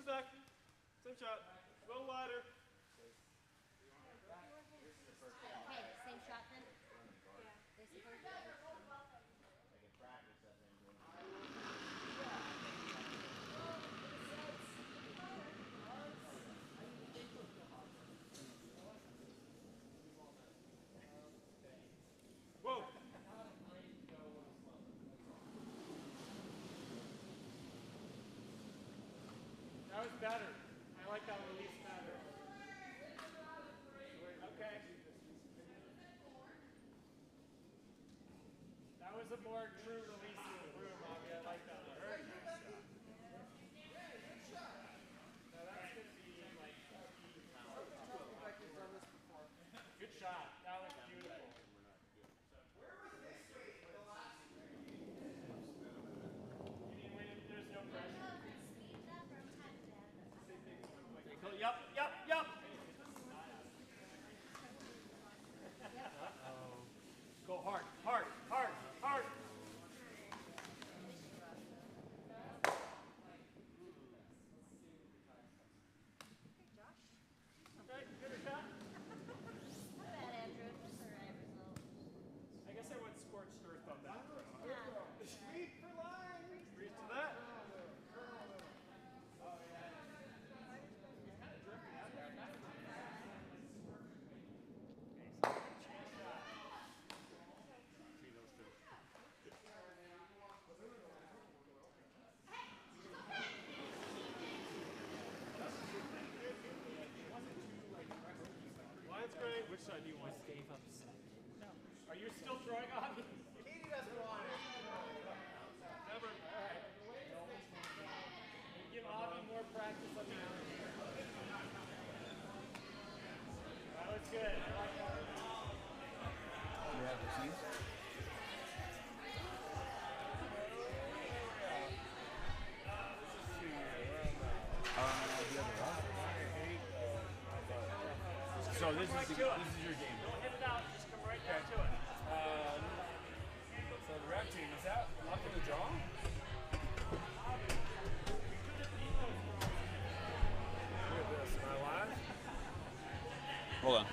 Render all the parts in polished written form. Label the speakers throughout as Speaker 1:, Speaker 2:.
Speaker 1: Faces back. Same shot. A little wider.
Speaker 2: Okay, same shot then? Yeah. This is first.
Speaker 1: Whoa. That was better. I like that release better. Okay. That was a more true release in the room, Bobby. I like that one. Very nice shot. Now that's going to be like good shot. That was beautiful. You mean when there's no pressure? Yep, yep, yep. Go hard, hard, hard, hard. Okay, good shot.
Speaker 2: Not bad, Andrew. Just the right result.
Speaker 1: I guess I went scorched earth on that throw.
Speaker 2: Yeah.
Speaker 1: Sweet for line. Breathe to that. Line's great. Which side do you want? Dave upset. No. Are you still throwing on? Katie doesn't want it. Never. All right. Give Avi more practice on the mountain. That was good. I like that.
Speaker 3: You have the keys?
Speaker 1: So this is your game. Don't hit it out. Just come right back to it.
Speaker 4: So the rep team, is that luck of the draw? Look at this, am I live?
Speaker 3: Hold on.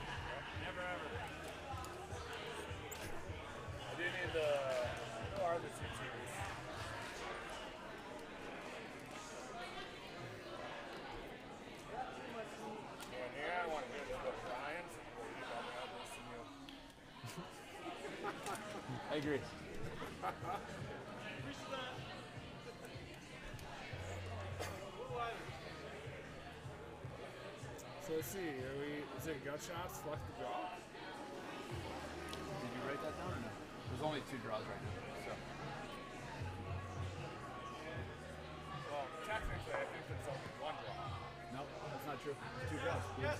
Speaker 4: Never ever. I do need the, who are the two teams? One here, I want to go to Ryan's.
Speaker 3: I agree.
Speaker 4: So let's see, is it gut shots, luck the draw?
Speaker 3: Did you write that down or no? There's only 2 draws right now. So.
Speaker 4: Well, technically, I think there's only one draw.
Speaker 3: No, that's not true. There's 2 draws.
Speaker 1: Yes.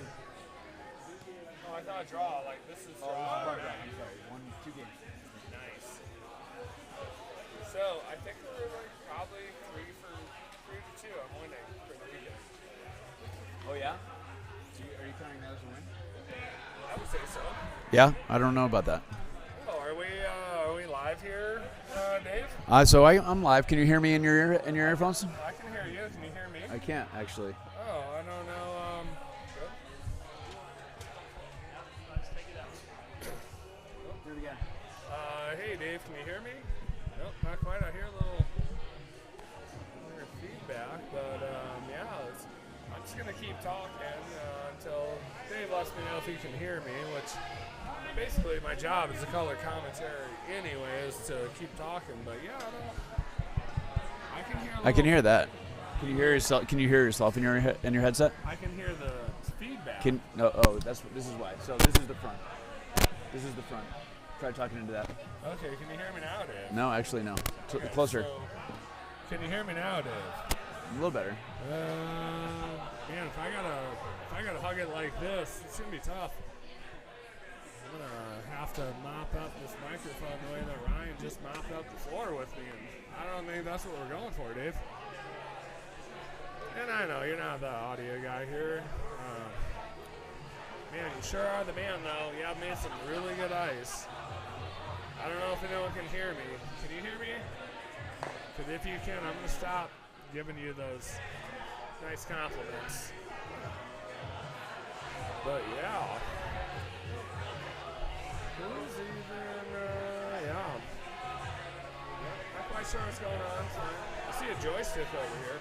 Speaker 4: Oh, I thought draw, like this is
Speaker 3: Oh,
Speaker 4: draw.
Speaker 3: this is part draw. I'm sorry. 2 games.
Speaker 4: Nice. So I think we're like probably 3 to 2. I'm winning for the weekend.
Speaker 3: Oh, yeah? Are you counting that as a win?
Speaker 4: I would say so.
Speaker 3: Yeah, I don't know about that.
Speaker 4: Oh, are we live here, Dave?
Speaker 3: So I'm live. Can you hear me in your earphones?
Speaker 4: I can hear you. Can you hear me?
Speaker 3: I can't actually.
Speaker 4: Oh, I don't know. Good.
Speaker 3: Do it again.
Speaker 4: Hey, Dave, can you hear me? Nope, not quite. I hear a little feedback, but yeah, I'm just gonna keep talking until Dave lets me know if he can hear me, which basically my job as a color commentary anyway is to keep talking. But yeah, I can hear.
Speaker 3: I can hear that. Can you hear yourself? Can you hear yourself in your headset?
Speaker 4: I can hear the feedback.
Speaker 3: This is why. So this is the front. This is the front. Try talking into that.
Speaker 4: Okay, can you hear me now, Dave?
Speaker 3: No, actually no.
Speaker 4: Okay,
Speaker 3: Closer.
Speaker 4: so, can you hear me now, Dave?
Speaker 3: A little better.
Speaker 4: Man, if I gotta hug it like this, it's gonna be tough. I'm gonna have to mop up this microphone the way that Ryan just mopped up the floor with me, and I don't think that's what we're going for, Dave. And I know you're not the audio guy here. Man, you sure are the man, though. You have made some really good ice. I don't know if anyone can hear me. Can you hear me? Because if you can, I'm going to stop giving you those nice compliments. But yeah. Who's even, yeah. Not quite sure what's going on. I see a joystick over here.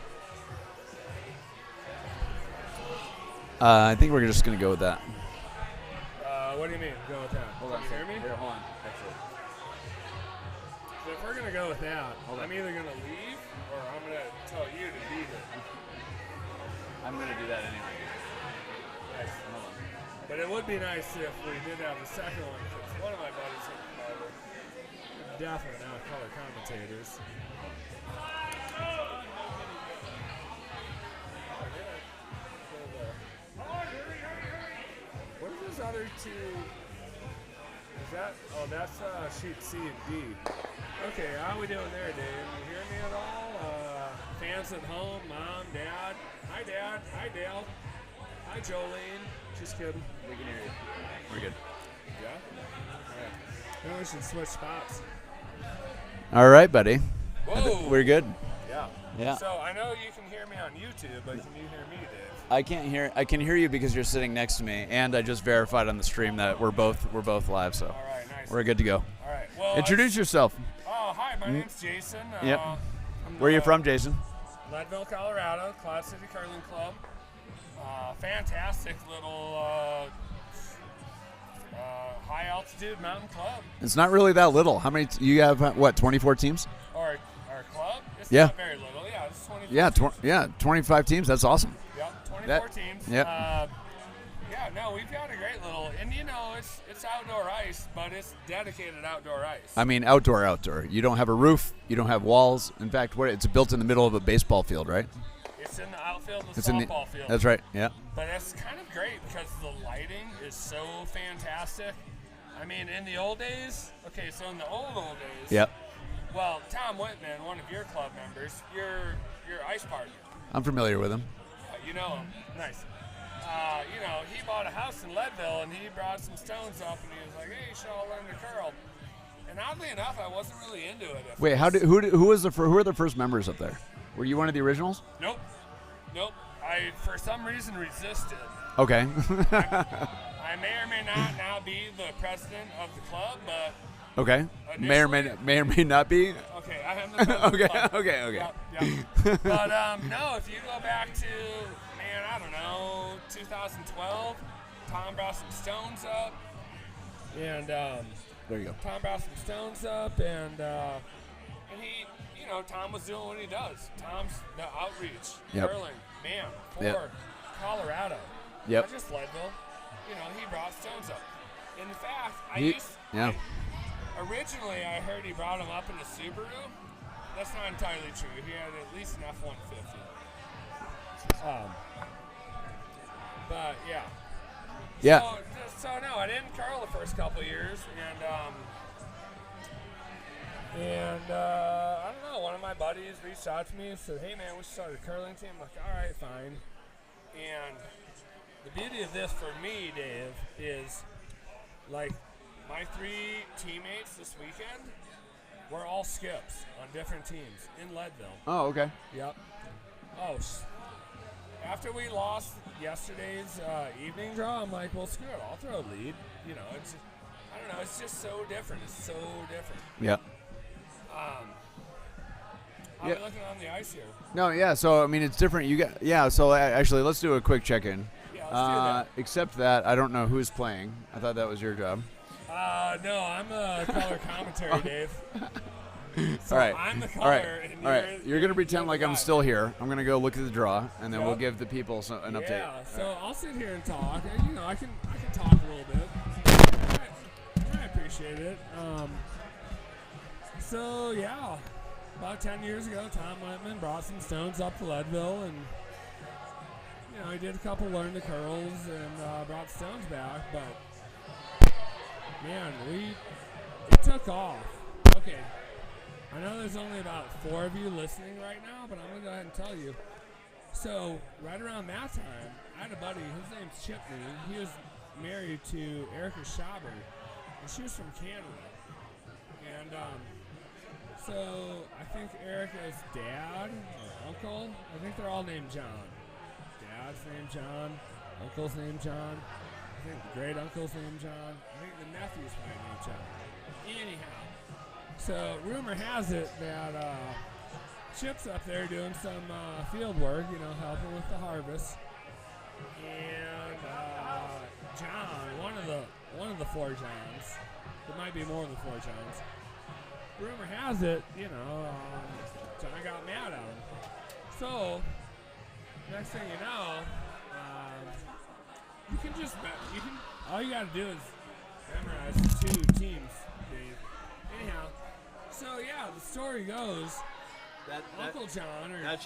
Speaker 3: I think we're just gonna go with that.
Speaker 4: What do you mean, go with that?
Speaker 3: Hold
Speaker 4: Can
Speaker 3: on.
Speaker 4: you hear me?
Speaker 3: Here, hold on. Actually.
Speaker 4: So if we're going to go with that,
Speaker 3: Hold on.
Speaker 4: I'm either going to leave or I'm going to tell you to be here.
Speaker 3: I'm gonna do that anyway.
Speaker 4: Nice.
Speaker 3: Hold on.
Speaker 4: But it would be nice if we did have the second one, because one of my buddies in Chicago, definitely not color commentators. What are those other two? Is that? Oh, that's sheet C and D. Okay, how we doing there, Dave? You hear me at all? Fans at home, mom, dad. Hi, Dad. Hi, Dale. Hi, Jolene. Just kidding.
Speaker 3: We can hear you. We're good.
Speaker 4: Yeah? Alright. Maybe we should switch spots.
Speaker 3: All right, buddy.
Speaker 4: Whoa!
Speaker 3: We're good.
Speaker 4: Yeah.
Speaker 3: Yeah.
Speaker 4: So I know you can hear me on YouTube, but can you hear me, Dave?
Speaker 3: I can hear you because you're sitting next to me, and I just verified on the stream that we're both live, so
Speaker 4: All right, nice.
Speaker 3: we're good to go.
Speaker 4: All right. Well,
Speaker 3: Introduce yourself.
Speaker 4: Oh, hi. My name's Jason.
Speaker 3: Yep.
Speaker 4: I'm
Speaker 3: Where are you from, Jason?
Speaker 4: Leadville, Colorado, Cloud City Curling Club. Fantastic little high altitude mountain club.
Speaker 3: It's not really that little. How many? You have what? 24 teams?
Speaker 4: Our club? It's
Speaker 3: Yeah.
Speaker 4: not very little. Yeah, it's 24
Speaker 3: Yeah,
Speaker 4: teams.
Speaker 3: 25 teams. That's awesome.
Speaker 4: Yep, 24
Speaker 3: That-
Speaker 4: teams.
Speaker 3: yep.
Speaker 4: Yeah, no, we've got a great little, and you know, it's outdoor ice, but it's dedicated outdoor ice.
Speaker 3: I mean, outdoor. You don't have a roof. You don't have walls. In fact, it's built in the middle of a baseball field, right?
Speaker 4: It's in the outfield of the
Speaker 3: It's in
Speaker 4: softball field.
Speaker 3: That's right. Yeah.
Speaker 4: But it's kind of great because the lighting is so fantastic. I mean, in the old days, okay, so in the old days,
Speaker 3: Yep.
Speaker 4: well, Tom Whitman, one of your club members, your ice partner,
Speaker 3: I'm familiar with him.
Speaker 4: you know him, nice. You know, he bought a house in Leadville, and he brought some stones up, and he was like, "Hey, you should all learn to curl." And oddly enough, I wasn't really into it. At
Speaker 3: Wait,
Speaker 4: first.
Speaker 3: who were the first members up there? Were you one of the originals?
Speaker 4: Nope. I, for some reason, resisted.
Speaker 3: Okay.
Speaker 4: I may or may not now be the president of the club, but
Speaker 3: Okay. May or may not be.
Speaker 4: okay, I am the president of the club.
Speaker 3: Okay.
Speaker 4: Yep. But no, if you go back to, man, I don't know, 2012, Tom brought some stones up, and
Speaker 3: There you go.
Speaker 4: Tom brought some stones up, and he, you know, Tom was doing what he does. Tom's the outreach,
Speaker 3: Yep.
Speaker 4: curling, man, for
Speaker 3: Yep.
Speaker 4: Colorado.
Speaker 3: Yep.
Speaker 4: Not just Leadville. You know, he brought stones up. In fact,
Speaker 3: Yeah.
Speaker 4: originally I heard he brought them up in a Subaru. That's not entirely true. He had at least an F-150. But yeah.
Speaker 3: Yeah.
Speaker 4: So no, I didn't curl the first couple years, and I don't know. One of my buddies reached out to me and said, "Hey man, we should start a curling team." I'm like, "All right, fine." And the beauty of this for me, Dave, is like my 3 teammates this weekend were all skips on different teams in Leadville.
Speaker 3: Oh, okay.
Speaker 4: Yep. Oh, after we lost yesterday's evening draw, I'm like, well, screw it. I'll throw a lead. You know, it's, I don't know. It's just so different. It's so different.
Speaker 3: Yep.
Speaker 4: How are we looking on the ice here?
Speaker 3: No, yeah. So I mean, it's different. So actually, let's do a quick check-in.
Speaker 4: Yeah, let's do that.
Speaker 3: Except that I don't know who's playing. I thought that was your job.
Speaker 4: No, I'm a color commentary, Dave. So
Speaker 3: All right.
Speaker 4: I'm the color.
Speaker 3: All right.
Speaker 4: And
Speaker 3: All right. You're gonna pretend like I'm
Speaker 4: guy.
Speaker 3: still here. I'm gonna go look at the draw, and then we'll
Speaker 4: Yep.
Speaker 3: give the people an update.
Speaker 4: Yeah, so I'll sit here and talk. And, you know, I can talk a little bit. I appreciate it. So yeah, about 10 years ago, Tom Whitman brought some stones up to Leadville, and you know, he did a couple learn the curls and brought stones back. But man, it took off. Okay, I know there's only about 4 of you listening right now, but I'm gonna go ahead and tell you. So right around that time, I had a buddy. His name's Chipney. He was married to Erica Schaber, and she was from Canada. And so I think Erica's dad or uncle, I think they're all named John. dad's named John, uncle's named John. I think the great uncle's named John. I think the nephew's probably named John. Anyhow, so rumor has it that Chip's up there doing some field work, helping with the harvest. And John, one of the four Johns, there might be more than four Johns. Rumor has it, John got mad at him. So next thing you know, all you got to do is memorize the two teams, Dave. Anyhow, so yeah, the story goes. Uncle John or
Speaker 3: that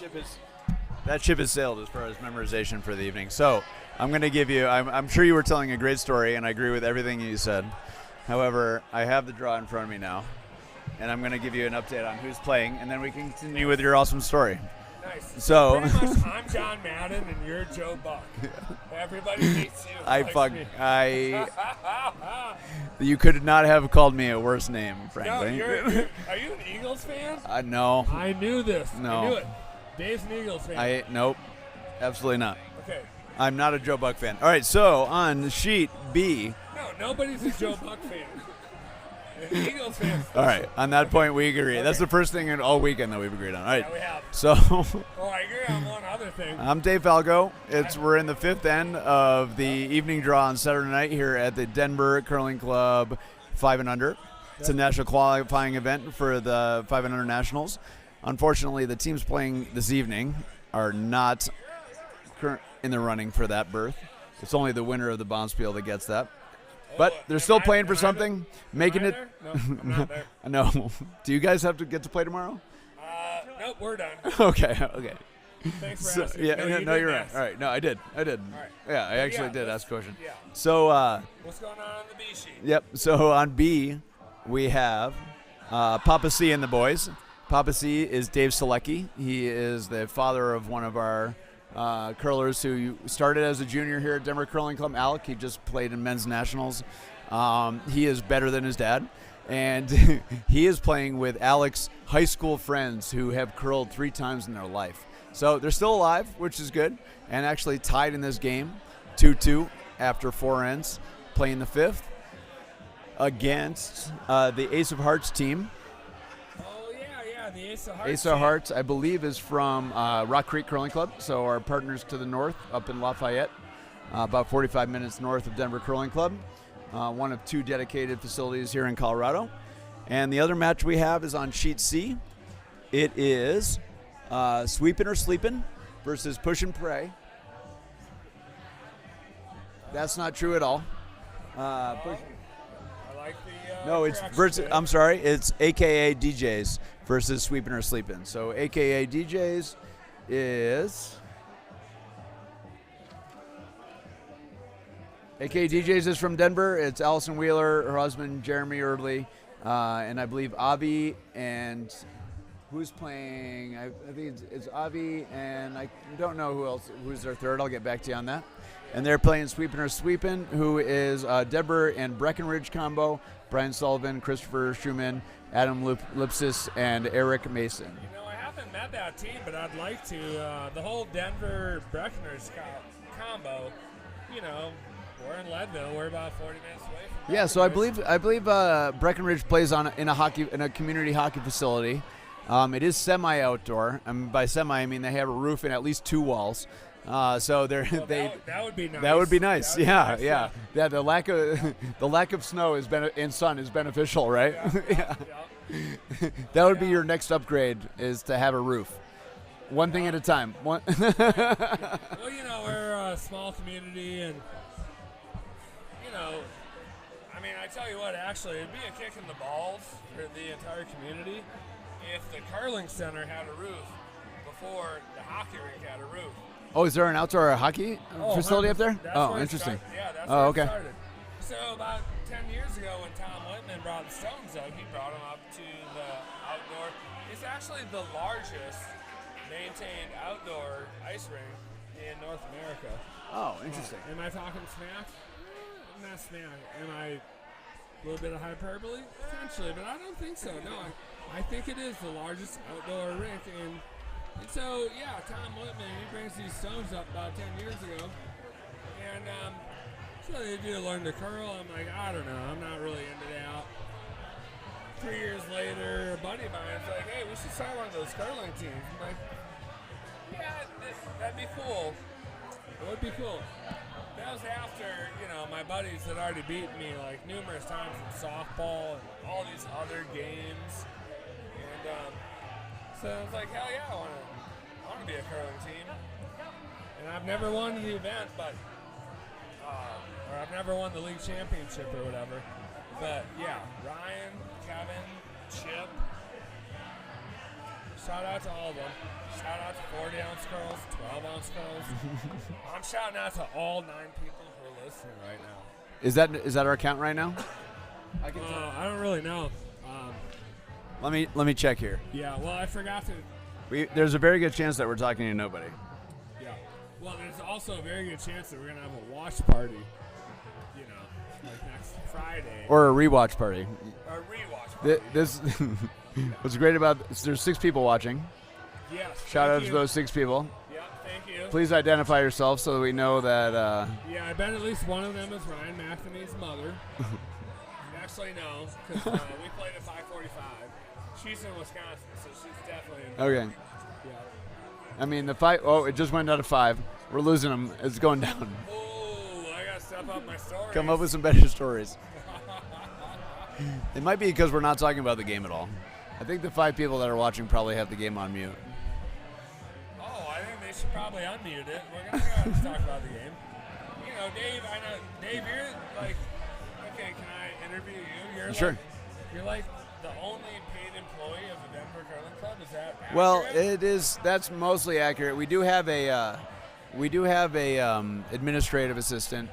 Speaker 3: ship has sailed as far as memorization for the evening. So I'm going to give you. I'm sure you were telling a great story, and I agree with everything you said. However, I have the draw in front of me now, and I'm going to give you an update on who's playing, and then we can continue with your awesome story.
Speaker 4: Nice.
Speaker 3: So
Speaker 4: pretty much, I'm John Madden, and you're Joe Buck. Everybody hates you.
Speaker 3: You could not have called me a worse name, frankly.
Speaker 4: No, are you an Eagles fan?
Speaker 3: No.
Speaker 4: I knew this.
Speaker 3: No.
Speaker 4: I knew it. Dave's an Eagles fan.
Speaker 3: Nope. Absolutely not.
Speaker 4: Okay.
Speaker 3: I'm not a Joe Buck fan. All right, so on sheet B.
Speaker 4: No, nobody's a Joe Buck fan. An Eagles fan.
Speaker 3: All right, on that point we agree. Okay. That's the first thing in all weekend that we've agreed on. All right.
Speaker 4: Yeah, we have.
Speaker 3: So.
Speaker 4: Oh, I agree on one other thing.
Speaker 3: I'm Dave Falco. We're in the fifth end of the evening draw on Saturday night here at the Denver Curling Club 5 and Under. It's a national qualifying event for the 5 and Under Nationals. Unfortunately, the teams playing this evening are not in the running for that berth. It's only the winner of the Bonspiel that gets that. But they're still playing for something, making it.
Speaker 4: No, I'm not there.
Speaker 3: No. Do you guys have to get to play tomorrow?
Speaker 4: Nope, we're done.
Speaker 3: Okay.
Speaker 4: Thanks for asking.
Speaker 3: Yeah, no, you're right. All right, no, I did.
Speaker 4: All right.
Speaker 3: Yeah, I actually did ask a question.
Speaker 4: Yeah.
Speaker 3: So.
Speaker 4: What's going on the B sheet?
Speaker 3: Yep. So on B, we have Papa C and the boys. Papa C is Dave Selecki. He is the father of one of our curlers who started as a junior here at Denver Curling Club. Alec, he just played in men's nationals. He is better than his dad. And he is playing with Alec's high school friends who have curled 3 times in their life. So they're still alive, which is good, and actually tied in this game, 2-2 after 4 ends, playing the 5th against the Ace of Hearts team.
Speaker 4: Oh, yeah, the Ace of Hearts.
Speaker 3: Ace of Hearts, I believe, is from Rock Creek Curling Club, so our partners to the north up in Lafayette, about 45 minutes north of Denver Curling Club. One of 2 dedicated facilities here in Colorado. And the other match we have is on sheet C. It is Sweepin' or Sleepin' versus Push and Pray. That's not true at all.
Speaker 4: I like the
Speaker 3: No, it's versus. I'm sorry, it's AKA DJs versus Sweepin' or Sleepin'. So AKA DJs is. AKA DJs is from Denver. It's Allison Wheeler, her husband Jeremy Erdley, and I believe Avi and who's playing. I think it's Avi and I don't know who's their third. I'll get back to you on that. And they're playing Sweepin' or Sweepin', who is Deborah and Breckenridge combo, Brian Sullivan, Christopher Schumann, Adam Lipsis, and Eric Mason.
Speaker 4: I haven't met that team, but I'd like to. The whole Denver Breckenridge combo, we're in Leadville. We're about 40 minutes away from
Speaker 3: Yeah, so I believe Breckenridge plays in a community hockey facility. It is semi-outdoor. By semi, I mean they have a roof and at least 2 walls. So that
Speaker 4: would be nice.
Speaker 3: That would be nice. Yeah.
Speaker 4: Yeah.
Speaker 3: The lack of snow and sun is beneficial, right?
Speaker 4: Yeah.
Speaker 3: That would be your next upgrade is to have a roof. One thing at a time.
Speaker 4: Well, we're a small community and. I tell you what, actually, it'd be a kick in the balls for the entire community if the curling center had a roof before the hockey rink had a roof.
Speaker 3: Oh, is there an outdoor hockey facility up there?
Speaker 4: That's
Speaker 3: interesting.
Speaker 4: That's
Speaker 3: where
Speaker 4: it started. So about 10 years ago when Tom Whitman brought the Stones up, he brought them up to the outdoor. It's actually the largest maintained outdoor ice rink in North America.
Speaker 3: Oh, interesting.
Speaker 4: Am I talking smack? Not smack. Am I a little bit of hyperbole? Potentially, but I don't think so. No, I think it is the largest outdoor rink in And so, yeah, Tom Whitman, he brings these stones up about 10 years ago. And so they do learn to curl. I'm like, I don't know. I'm not really into that. 3 years later, a buddy of mine's like, hey, we should start one of those curling teams. I'm like, yeah, that'd be cool. It would be cool. That was after, my buddies had already beaten me like numerous times in softball and all these other games. And so I was like, hell yeah, I want to be a curling team. And I've never won the event, but or I've never won the league championship or whatever. But yeah, Ryan, Kevin, Chip. Shout out to all of them. Shout out to 40-ounce curls, 12-ounce curls. I'm shouting out to all 9 people who are listening right now.
Speaker 3: Is that our count right now?
Speaker 4: I don't really know.
Speaker 3: Let me check here.
Speaker 4: Yeah, well, I forgot to.
Speaker 3: There's a very good chance that we're talking to nobody.
Speaker 4: Yeah. Well, there's also a very good chance that we're gonna have a watch party. Like next Friday.
Speaker 3: Or a rewatch party.
Speaker 4: Or a rewatch party.
Speaker 3: This what's great about there's 6 people watching.
Speaker 4: Yes.
Speaker 3: Shout out to those 6 people.
Speaker 4: Yeah, thank you.
Speaker 3: Please identify yourself so that we know that.
Speaker 4: Yeah, I bet at least one of them is Ryan McNamee's mother. Actually, no, because we played at 5:45. She's in Wisconsin, so she's definitely in.
Speaker 3: Okay.
Speaker 4: Yeah.
Speaker 3: I mean, the fight. Oh, it just went down to 5. We're losing them. It's going down.
Speaker 4: Oh, I gotta step up my story.
Speaker 3: Come up with some better stories. It might be because we're not talking about the game at all. I think the 5 people that are watching probably have the game on mute.
Speaker 4: Oh, I think they should probably unmute it. We're gonna talk about the game. Dave. I know, Dave. You're like, okay. Can I interview you? You're
Speaker 3: Sure.
Speaker 4: Like, you're like the only paid employee of the Denver Curling Club. Is that accurate?
Speaker 3: Well, it is. That's mostly accurate. We do have a administrative assistant.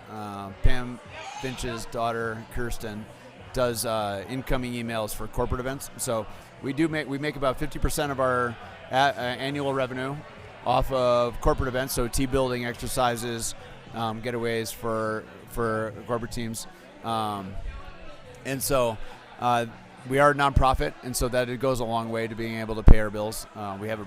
Speaker 3: Pam Finch's daughter, Kirsten, does incoming emails for corporate events. So we make about 50% of our annual revenue off of corporate events. So team building exercises, getaways for corporate teams, and so. We are a nonprofit, and so that it goes a long way to being able to pay our bills. We have a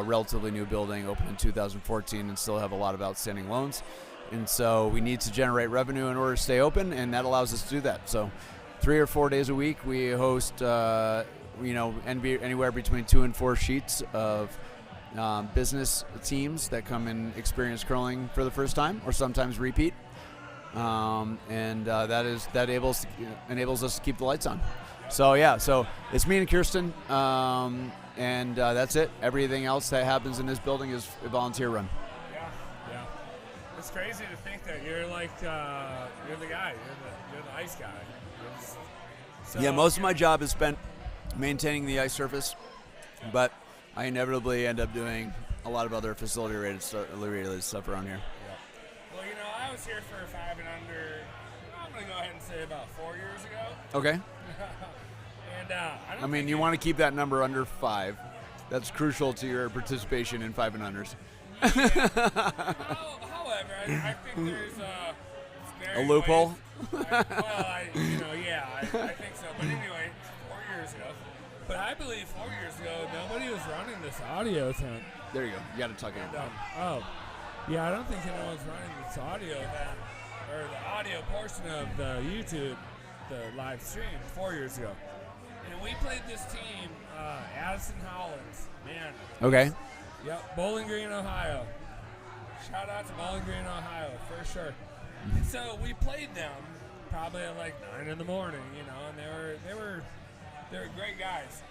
Speaker 3: relatively new building, opened in 2014, and still have a lot of outstanding loans. And so we need to generate revenue in order to stay open, and that allows us to do that. So 3 or 4 days a week, we host, anywhere between 2 and 4 sheets of business teams that come and experience curling for the first time, or sometimes repeat. That enables us to keep the lights on. So yeah, so it's me and Kirsten, and that's it. Everything else that happens in this building is a volunteer run.
Speaker 4: Yeah. It's crazy to think that you're like you're the guy, you're the ice guy.
Speaker 3: Yeah, most of my job is spent maintaining the ice surface, but I inevitably end up doing a lot of other facility-related stuff around here.
Speaker 4: Yeah. Well, I was here for 5 and under. I'm gonna go ahead and say about 4 years ago.
Speaker 3: Okay.
Speaker 4: And
Speaker 3: I mean, you want to keep that number under 5. That's crucial to your participation in 5 and unders.
Speaker 4: However, I think there's
Speaker 3: a loophole.
Speaker 4: I think so. But anyway, 4 years ago. But I believe 4 years ago, nobody was running this audio tent.
Speaker 3: There you go. You got to tuck it in.
Speaker 4: Yeah, I don't think anyone's running this audio tent or the audio portion of the YouTube, the live stream 4 years ago. And we played this team, Addison Hollins, man.
Speaker 3: Okay.
Speaker 4: Yep, Bowling Green, Ohio. Shout out to Bowling Green, Ohio, for sure. And so we played them probably at like 9 in the morning, and they were great guys.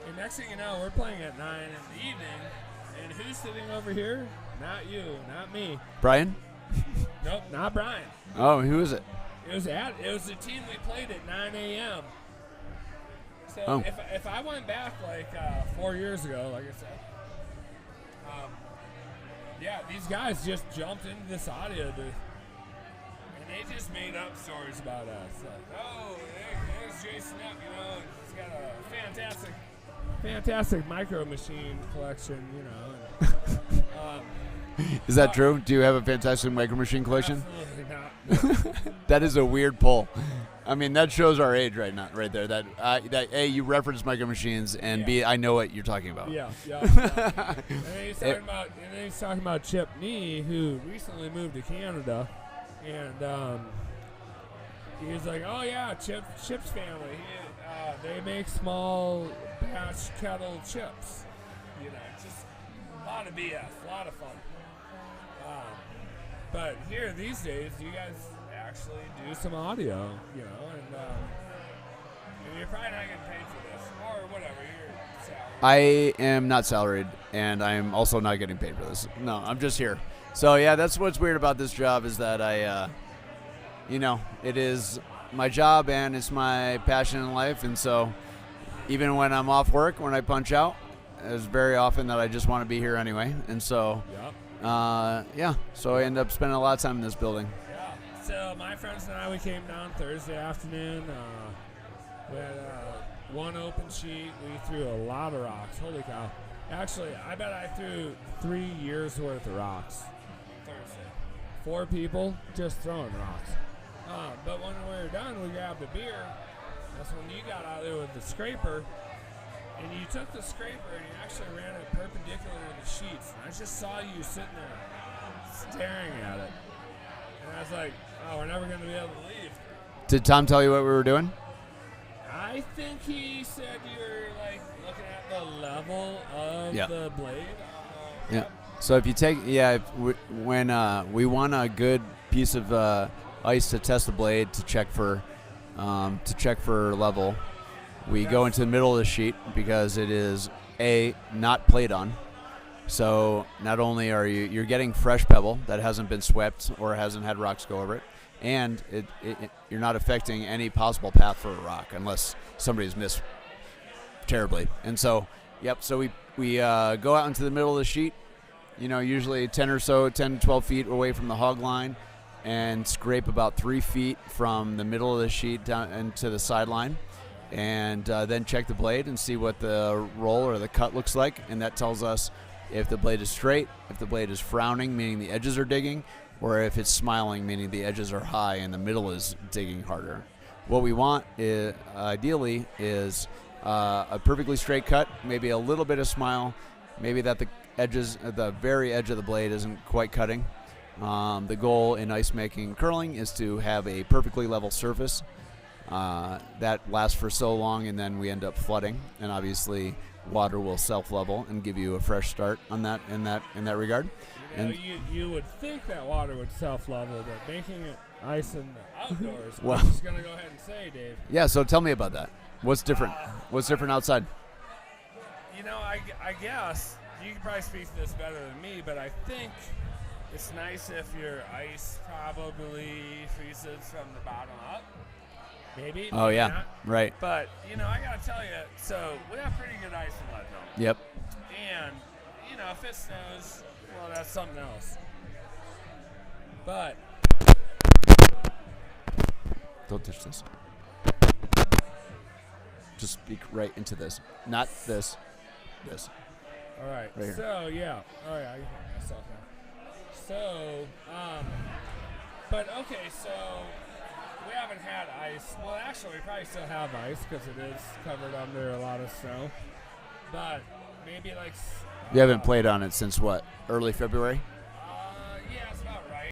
Speaker 4: And next thing you know, we're playing at 9 in the evening, and who's sitting over here? Not you, not me.
Speaker 3: Brian?
Speaker 4: Nope, not Brian.
Speaker 3: Oh, who is it?
Speaker 4: It was the team we played at 9 a.m. So if I went back like 4 years ago, like I said, these guys just jumped into this audio booth, and they just made up stories about us. Like, there's Jason Epp, he's got a fantastic micro machine collection,
Speaker 3: Is that true? Do you have a fantastic micro machine collection?
Speaker 4: Absolutely not.
Speaker 3: That is a weird pull. I mean, that shows our age right now, right there. That A, you reference Micro Machines, and B, I know what you're talking about.
Speaker 4: Yeah. And then he's talking about Chip Nee, who recently moved to Canada, and he was like, "Oh yeah, Chip's family. They make small batch kettle chips. You know, just a lot of BS, a lot of fun. But here these days, you guys actually do some audio, you know, and you're probably not getting paid for this, or whatever. You're salaried.
Speaker 3: I am not salaried, and I'm also not getting paid for this. No, I'm just here. So yeah, that's what's weird about this job is that it is my job and it's my passion in life, and so even when I'm off work, when I punch out, it's very often that I just want to be here anyway, and so so I end up spending a lot of time in this building.
Speaker 4: Yeah. So my friends and I, we came down Thursday afternoon. We had one open sheet. We threw a lot of rocks. Holy cow! Actually, I bet I threw 3 years worth of rocks Thursday. 4 people just throwing rocks. But when we were done, we grabbed a beer. That's when you got out there with the scraper. And you took the scraper and you actually ran it perpendicular to the sheets. And I just saw you sitting there staring at it. And I was like, oh, we're never going to be able to leave.
Speaker 3: Did Tom tell you what we were doing?
Speaker 4: I think he said you were like looking at the level of the blade.
Speaker 3: Yeah. So if you take, when we want a good piece of ice to test the blade to check for level, we go into the middle of the sheet because it is not played on. So not only are you're getting fresh pebble that hasn't been swept or hasn't had rocks go over it, and you're not affecting any possible path for a rock unless somebody's missed terribly. And so, so we go out into the middle of the sheet, usually 10 to 12 feet away from the hog line, and scrape about 3 feet from the middle of the sheet down into the sideline. And then check the blade and see what the roll or the cut looks like, and that tells us if the blade is straight, if the blade is frowning, meaning the edges are digging, or if it's smiling, meaning the edges are high and the middle is digging harder. What we want ideally is a perfectly straight cut, maybe a little bit of smile, maybe that the very edge of the blade isn't quite cutting. The goal in ice making curling is to have a perfectly level surface. That lasts for so long, and then we end up flooding, and obviously water will self-level and give you a fresh start on that in that regard.
Speaker 4: You would think that water would self-level, but making it ice in the outdoors,
Speaker 3: Well,
Speaker 4: I'm just gonna go ahead and say, Dave.
Speaker 3: Yeah, so tell me about that. What's different? What's different outside?
Speaker 4: I guess you could probably speak to this better than me, but I think it's nice if your ice probably freezes from the bottom up. Maybe.
Speaker 3: Oh,
Speaker 4: maybe
Speaker 3: yeah.
Speaker 4: not.
Speaker 3: Right.
Speaker 4: But, I got to tell you, so we have pretty good ice in Leadville.
Speaker 3: Yep.
Speaker 4: And, if it snows, well, that's something else. But.
Speaker 3: Don't touch this. Just speak right into this. Not this. This.
Speaker 4: All right.
Speaker 3: Right here.
Speaker 4: So, yeah. All right. I can hear myself now. So, but, okay, so. We haven't had ice. Well, actually, we probably still have ice because it is covered under a lot of snow. But maybe like...
Speaker 3: You haven't played on it since what? Early February?